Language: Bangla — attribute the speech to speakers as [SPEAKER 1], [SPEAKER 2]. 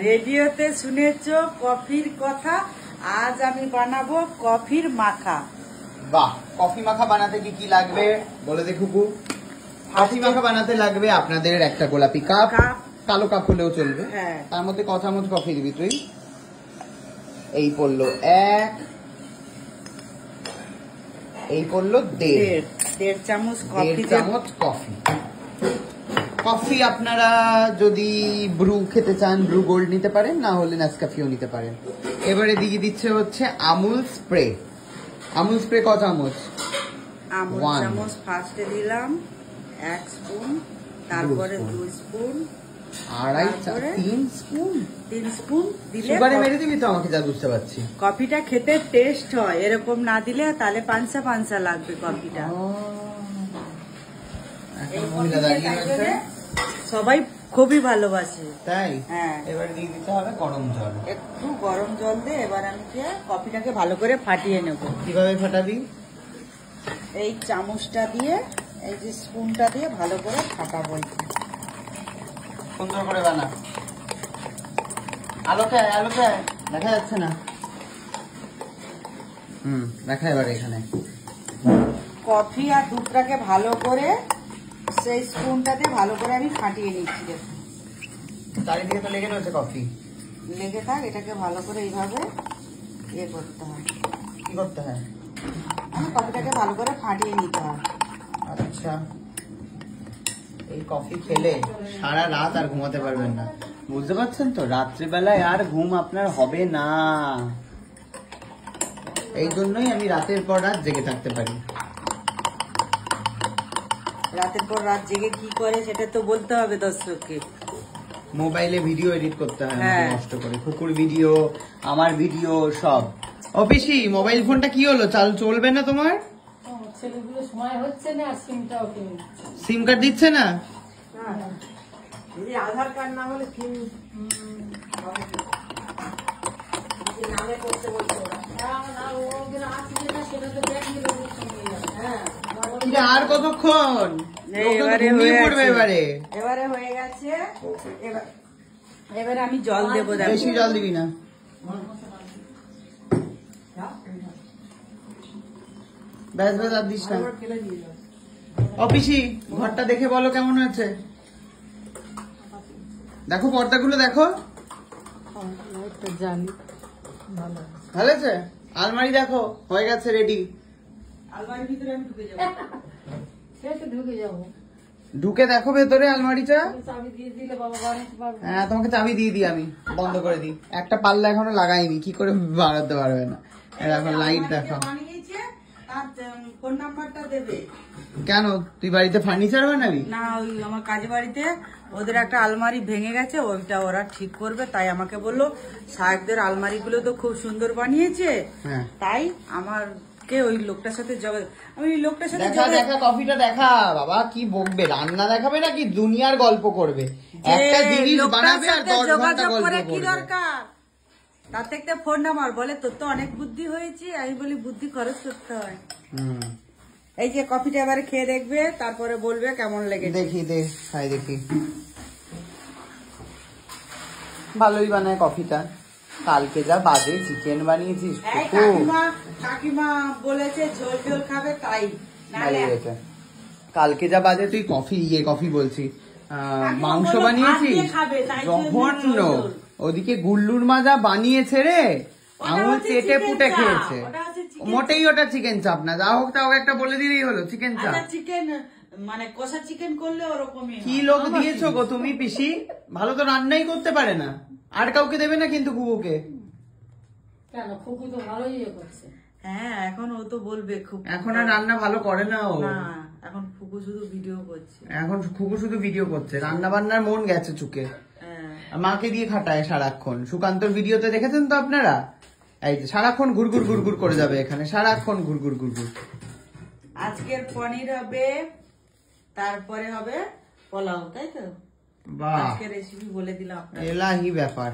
[SPEAKER 1] রেডিওতে শুনেছো কফির কথা, আজ আমি বানাবো কফির মাখা।
[SPEAKER 2] বাহ, কফি মাখা বানাতে কি কি লাগবে বলে দে খুকু। কফি মাখা বানাতে লাগবে আপনাদের একটা গোলাপি কাপ, কালো কাপ হলেও চলবে। তার মধ্যে ক চামচ কফি দিবি তুই? এই পড়লো 1, এই পড়লো
[SPEAKER 1] 1.5 চামচ
[SPEAKER 2] কফি। কফি আপনারা যদি ব্রু খেতে চান ব্রু গোল্ড নিতে পারেন, না হলে নেসক্যাফেও নিতে পারেন। এবারে দিয়ে দিচ্ছে হচ্ছে আমুল স্প্রে। আমুল স্প্রে ক চামচ?
[SPEAKER 1] আমুল চামচ ফার্স্টে দিলাম 1 স্পুন, তারপরে 2 স্পুন,
[SPEAKER 2] 3 স্পুন দিলে সুগারে মেরে দিবি তো আমাকে, যা বুঝতে পারছি।
[SPEAKER 1] কফিটা খেতে টেস্ট হয়, এরকম না দিলে তাহলে পানসা পানসা লাগবে কফিটা। সবাই খুবই ভালোবাসে, তাই? হ্যাঁ।
[SPEAKER 2] এবার দিয়ে দিতে হবে গরম জল,
[SPEAKER 1] একটু গরম জল দিয়ে এবার আমি কফিটাকে ভালো করে ফাটিয়ে নেব।
[SPEAKER 2] কিভাবে ফাটাবি?
[SPEAKER 1] এই চামচটা দিয়ে, এই যে স্পুনটা দিয়ে ভালো করে ফাটাবো।
[SPEAKER 2] সুন্দর করে বানা। আলোকে দেখা যাচ্ছে না। দেখা এবার এখানে
[SPEAKER 1] কফি আর দুধটাকে ভালো করে সেই স্পুনটাতে ভালো করে আমি ফাটিয়ে নিচ্ছি। দেখুন
[SPEAKER 2] চারিদিকে তো লেগে রয়েছে কফি।
[SPEAKER 1] লেগে থাক, এটাকে ভালো করে এইভাবে করতে হয়।
[SPEAKER 2] কি করতে হয়?
[SPEAKER 1] কফিটাকে ভালো করে ফাটিয়ে নিতে হয়।
[SPEAKER 2] আচ্ছা, এই কফি খেলে সারা রাত আর ঘুমাতে পারবেন না, বুঝতে পারছেন তো? রাত্রিবেলায় আর ঘুম আপনার হবে না। এই জন্যই আমি রাতের পর রাত জেগে থাকতে পারি।
[SPEAKER 1] রাতের পর রাত জেগে কি করে সেটা তো বলতে হবে দর্শককে।
[SPEAKER 2] মোবাইলে ভিডিও এডিট করতে হয় নষ্ট করে, কুকুর ভিডিও, আমার ভিডিও সব। ও পিসি, মোবাইল ফোনটা কি হলো? চলবে না তোমার? সিম কার্ড দিচ্ছে না?
[SPEAKER 1] আধার কার্ড না হলে
[SPEAKER 2] আর কতক্ষণ?
[SPEAKER 1] এবারে হয়ে গেছে। এবারে আমি জল দেবো।
[SPEAKER 2] বেশি জল দিবি না। ব্যাস আর দিস না। অফিসি, ঘরটা দেখে বলো কেমন হয়েছে। দেখো পর্দাগুলো দেখো, ভালো আছে। আলমারি দেখো, হয়ে গেছে রেডি।
[SPEAKER 1] আলমারির ভিতরে আমি ঢুকে যাবো।
[SPEAKER 2] ঢুকে দেখো ভেতরে আলমারিটা। হ্যাঁ, তোমাকে চাবি দিয়ে দিই, আমি বন্ধ করে দিই। একটা পাল্লা এখনো লাগাইনি, কি করে বাড়াতে পারবে না। এখন লাইট দেখো।
[SPEAKER 1] ফোন নাম্বারটা দেবে।
[SPEAKER 2] কেন, তুই বাড়িতে ফার্নিচার বানাবি?
[SPEAKER 1] না, ওই আমার কাজ বাড়িতে ওদের একটা আলমারি ভেঙে গেছে, ওইটা ওরা ঠিক করবে। তাই আমাকে বললো সাহেবদের আলমারি গুলো তো খুব সুন্দর বানিয়েছে, তাই আমার ওই লোকটার সাথে আমি লোকটার সাথে
[SPEAKER 2] দেখা কফিটা দেখা। বাবা কি বকবে, রান্না দেখাবে নাকি দুনিয়ার গল্প করবে? একটা জিনিস বানাবে আর 10 ঘন্টা গল্প করবে।
[SPEAKER 1] কি দরকার? তার থেকে ফোন নাম্বার বলে, তোর তো অনেক বুদ্ধি হয়েছে। আমি বলি বুদ্ধি খরচ করতে হয়। এই যে কফিটা এবারে খেয়ে দেখবে, তারপরে বলবে কেমন লেগেছে।
[SPEAKER 2] দেখি ভালোই বানায় কফিটা। কালকে যা বাজে চিকেন বানিয়েছিস।
[SPEAKER 1] কাকিমা বলেছে ঝোল ঝোল খাবে, তাই।
[SPEAKER 2] কালকে যা বাজে তুই কফি বলছি, মাংস বানিয়েছিস জঘন্য। ওদিকে গুল্লুর মা যা বানিয়েছে রে, আঙুল চেটে পুটে খেয়েছে। মোটেই ওটা চিকেন চাপ না, যা হোক তাও একটা বলে দিলেই হলো চিকেন চাপ।
[SPEAKER 1] চিকেন মানে কষা চিকেন করলে ওরকমই।
[SPEAKER 2] কি লোক দিয়েছো গো তুমি পিসি, ভালো তো রান্নাই করতে পারে না। আর কাউকে দেবে না কিন্তু কুকুকে।
[SPEAKER 1] কেন, কুকু তো ভালোই করছে। হ্যাঁ, এখন ও তো বলবে
[SPEAKER 2] এখন আর রান্না ভালো করে না ও।
[SPEAKER 1] এখন কুকু শুধু ভিডিও করছে।
[SPEAKER 2] রান্না বান্নার মন গেছে চুকে। মাকে দিয়ে খাটায় সারাক্ষণ। সুকান্তর ভিডিওতে দেখেছেন তো আপনারা, এই যে সারাক্ষণ ঘুরঘুর করে যাবে এখানে, সারাক্ষণ ঘুরঘুর।
[SPEAKER 1] আজকের পনির হবে, তারপরে হবে পোলাও, তাই তো? আজকের রেসিপি বলে দিলাম আপনাদের।
[SPEAKER 2] এলাহি ব্যাপার।